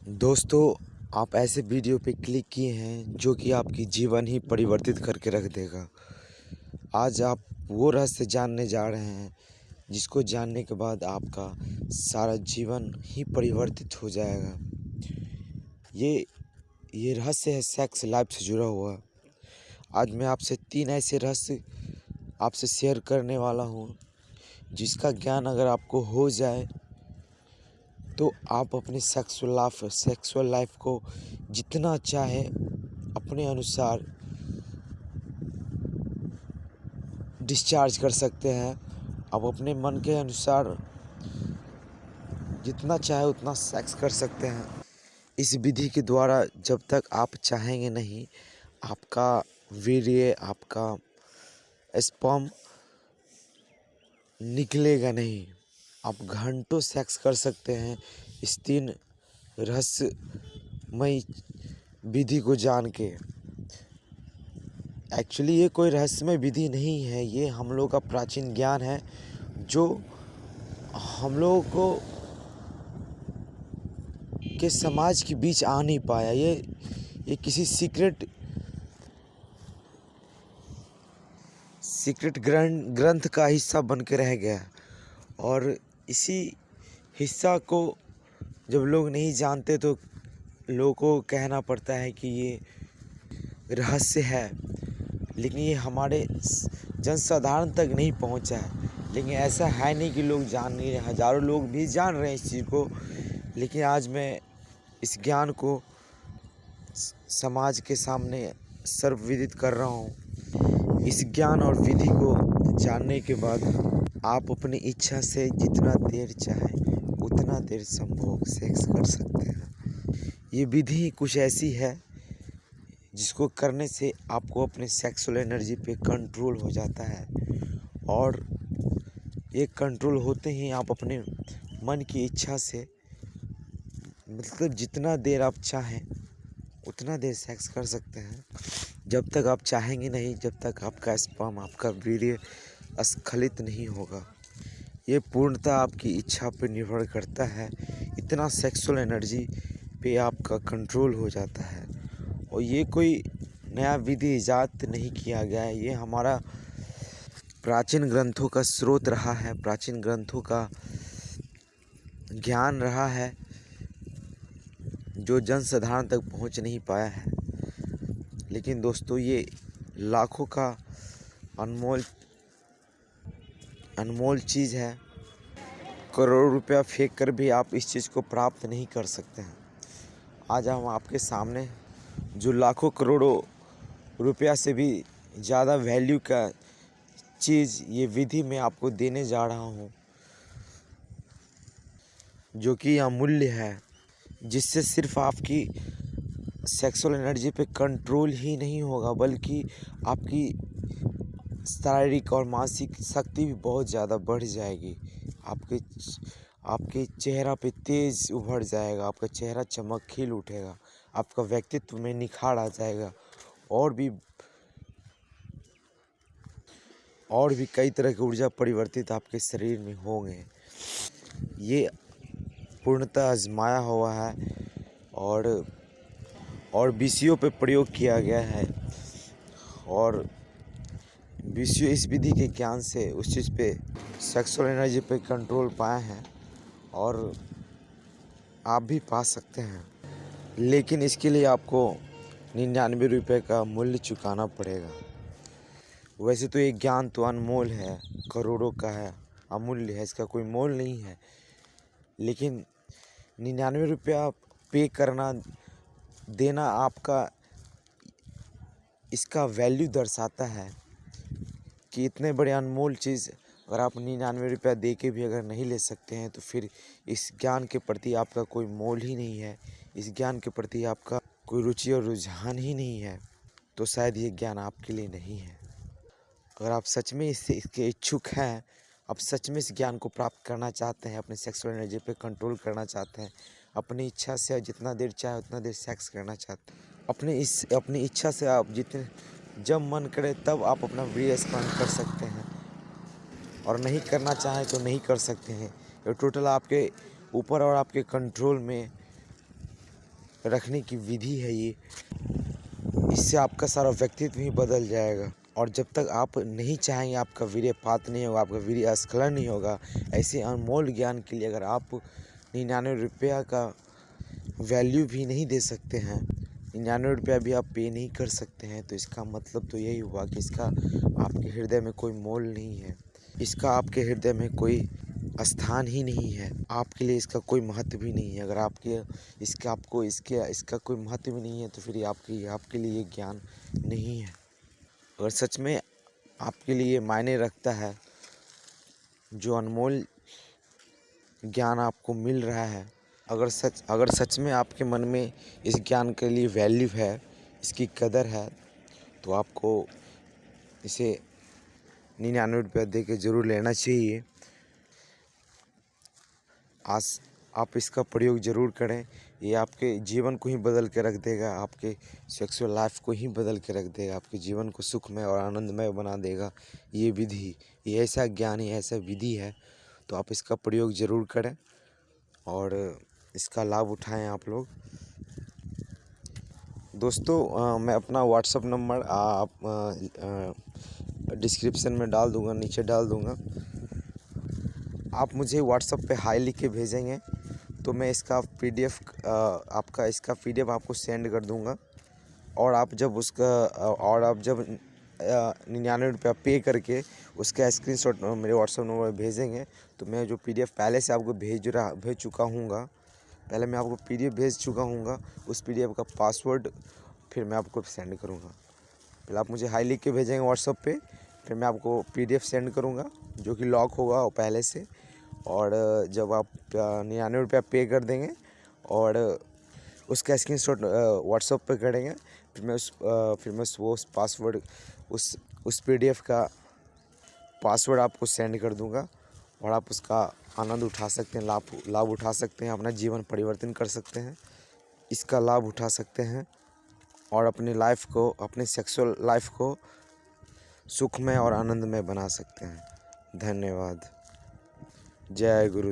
दोस्तों, आप ऐसे वीडियो पे क्लिक किए हैं जो कि आपकी जीवन ही परिवर्तित करके रख देगा। आज आप वो रहस्य जानने जा रहे हैं जिसको जानने के बाद आपका सारा जीवन ही परिवर्तित हो जाएगा। ये ये रहस्य है सेक्स लाइफ से जुड़ा हुआ। आज मैं आपसे 3 ऐसे रहस्य आपसे शेयर करने वाला हूँ जिसका ज्ञान अगर आपको हो जाए तो आप अपनी सेक्सुअल लाइफ को जितना चाहे अपने अनुसार डिस्चार्ज कर सकते हैं। आप अपने मन के अनुसार जितना चाहे उतना सेक्स कर सकते हैं। इस विधि के द्वारा जब तक आप चाहेंगे नहीं, आपका वीर्य, आपका स्पर्म निकलेगा नहीं। आप घंटों सेक्स कर सकते हैं इस 3 रहस्यमय विधि को जान के। एक्चुअली ये कोई रहस्यमय विधि नहीं है, ये हम लोग का प्राचीन ज्ञान है जो हम लोगों को के समाज के बीच आ नहीं पाया। ये किसी सीक्रेट ग्रंथ का हिस्सा बन के रह गया और इसी हिस्सा को जब लोग नहीं जानते तो लोगों को कहना पड़ता है कि ये रहस्य है, लेकिन ये हमारे जनसाधारण तक नहीं पहुंचा है। लेकिन ऐसा है नहीं कि लोग जान नहीं रहे, हज़ारों लोग भी जान रहे हैं इस चीज़ को। लेकिन आज मैं इस ज्ञान को समाज के सामने सर्वविदित कर रहा हूँ। इस ज्ञान और विधि को जानने के बाद आप अपनी इच्छा से जितना देर चाहे उतना देर संभोग सेक्स कर सकते हैं। ये विधि कुछ ऐसी है जिसको करने से आपको अपने सेक्सुअल एनर्जी पे कंट्रोल हो जाता है और ये कंट्रोल होते ही आप अपने मन की इच्छा से मतलब जितना देर आप चाहें उतना देर सेक्स कर सकते हैं। जब तक आप चाहेंगे नहीं, जब तक आपका स्पर्म, आपका वीर्य स्खलित नहीं होगा। ये पूर्णतः आपकी इच्छा पर निर्भर करता है। इतना सेक्सुअल एनर्जी पे आपका कंट्रोल हो जाता है और ये कोई नया विधि इजाद नहीं किया गया है। ये हमारा प्राचीन ग्रंथों का स्रोत रहा है, प्राचीन ग्रंथों का ज्ञान रहा है जो जनसाधारण तक पहुंच नहीं पाया है। लेकिन दोस्तों, ये लाखों का अनमोल चीज़ है। करोड़ों रुपया फेंक कर भी आप इस चीज़ को प्राप्त नहीं कर सकते हैं। आज हम आपके सामने जो लाखों करोड़ों रुपया से भी ज़्यादा वैल्यू का चीज़, ये विधि मैं आपको देने जा रहा हूँ जो कि अमूल्य है, जिससे सिर्फ आपकी सेक्सुअल एनर्जी पे कंट्रोल ही नहीं होगा बल्कि आपकी शारीरिक और मानसिक शक्ति भी बहुत ज़्यादा बढ़ जाएगी। आपके चेहरा पे तेज उभर जाएगा, आपका चेहरा चमक खिल उठेगा, आपका व्यक्तित्व में निखार आ जाएगा और भी कई तरह की ऊर्जा परिवर्तित आपके शरीर में होंगे। ये पूर्णतः आजमाया हुआ है और विषयों पे प्रयोग किया गया है और विषय इस विधि के ज्ञान से उस चीज़ पे सेक्सुअल एनर्जी पे कंट्रोल पाए हैं और आप भी पा सकते हैं। लेकिन इसके लिए आपको 99 रुपये का मूल्य चुकाना पड़ेगा। वैसे तो ये ज्ञान तो अनमोल है, करोड़ों का है, अमूल्य है, इसका कोई मोल नहीं है। लेकिन 99 रुपया पे देना आपका इसका वैल्यू दर्शाता है कि इतने बड़े अनमोल चीज़ अगर आप 99 रुपया दे के भी अगर नहीं ले सकते हैं तो फिर इस ज्ञान के प्रति आपका कोई मोल ही नहीं है, इस ज्ञान के प्रति आपका कोई रुचि और रुझान ही नहीं है, तो शायद ये ज्ञान आपके लिए नहीं है। अगर आप सच में इसके इच्छुक हैं, आप सच में इस ज्ञान को प्राप्त करना चाहते हैं, अपने सेक्सुअल एनर्जी पे कंट्रोल करना चाहते हैं, अपनी इच्छा से जितना देर चाहे उतना देर सेक्स करना चाहते हैं, अपनी इच्छा से आप जब मन करे तब आप अपना वीर्य स्खलन कर सकते हैं और नहीं करना चाहें तो नहीं कर सकते हैं। ये टोटल आपके ऊपर और आपके कंट्रोल में रखने की विधि है ये। इससे आपका सारा व्यक्तित्व ही बदल जाएगा। और जब तक आप नहीं चाहेंगे, आपका वीर्यपात नहीं होगा, आपका वीर्य स्खलन नहीं होगा, ऐसे अनमोल ज्ञान के लिए अगर आप 99 रुपया का वैल्यू भी नहीं दे सकते हैं, 99 रुपया भी आप पे नहीं कर सकते हैं, तो इसका मतलब तो यही हुआ कि इसका आपके हृदय में कोई मोल नहीं है, इसका आपके हृदय में कोई स्थान ही नहीं है, आपके लिए इसका कोई महत्व भी नहीं है। अगर इसका कोई महत्व भी नहीं है, तो फिर ये आपके लिए ये ज्ञान नहीं है। अगर सच में आपके लिए मायने रखता है, जो अनमोल ज्ञान आपको मिल रहा है, अगर सच में आपके मन में इस ज्ञान के लिए वैल्यू है, इसकी कदर है, तो आपको इसे 99 रुपया दे के ज़रूर लेना चाहिए। आज आप इसका प्रयोग ज़रूर करें, ये आपके जीवन को ही बदल के रख देगा, आपके सेक्सुअल लाइफ को ही बदल के रख देगा, आपके जीवन को सुखमय और आनंदमय बना देगा। ये विधि, ये ऐसा ज्ञान, ये ऐसा विधि है, तो आप इसका प्रयोग ज़रूर करें और इसका लाभ उठाएं आप लोग। दोस्तों, मैं अपना व्हाट्सअप नंबर डिस्क्रिप्शन में डाल दूँगा, नीचे डाल दूँगा। आप मुझे व्हाट्सअप पे हाय लिख के भेजेंगे तो मैं इसका PDF आपको सेंड कर दूँगा। और आप जब 99 रुपया पे करके उसका स्क्रीनशॉट मेरे व्हाट्सअप नंबर पर भेजेंगे, तो मैं जो PDF पहले से आपको भेज चुका हूँगा, पहले मैं आपको PDF भेज चुका हूँगा, उस PDF का पासवर्ड फिर मैं आपको सेंड करूँगा। पहले आप मुझे हाई लिख के भेजेंगे व्हाट्सअप पे, फिर मैं आपको PDF सेंड करूँगा जो कि लॉक होगा वो पहले से। और जब आप 99 रुपया पे कर देंगे और उसका स्क्रीनशॉट व्हाट्सअप पे करेंगे, फिर मैं उस पासवर्ड उस PDF का पासवर्ड आपको सेंड कर दूंगा और आप उसका आनंद उठा सकते हैं, लाभ उठा सकते हैं, अपना जीवन परिवर्तन कर सकते हैं, इसका लाभ उठा सकते हैं और अपने सेक्सुअल लाइफ को सुखमय और आनंदमय बना सकते हैं। धन्यवाद। जय गुरु।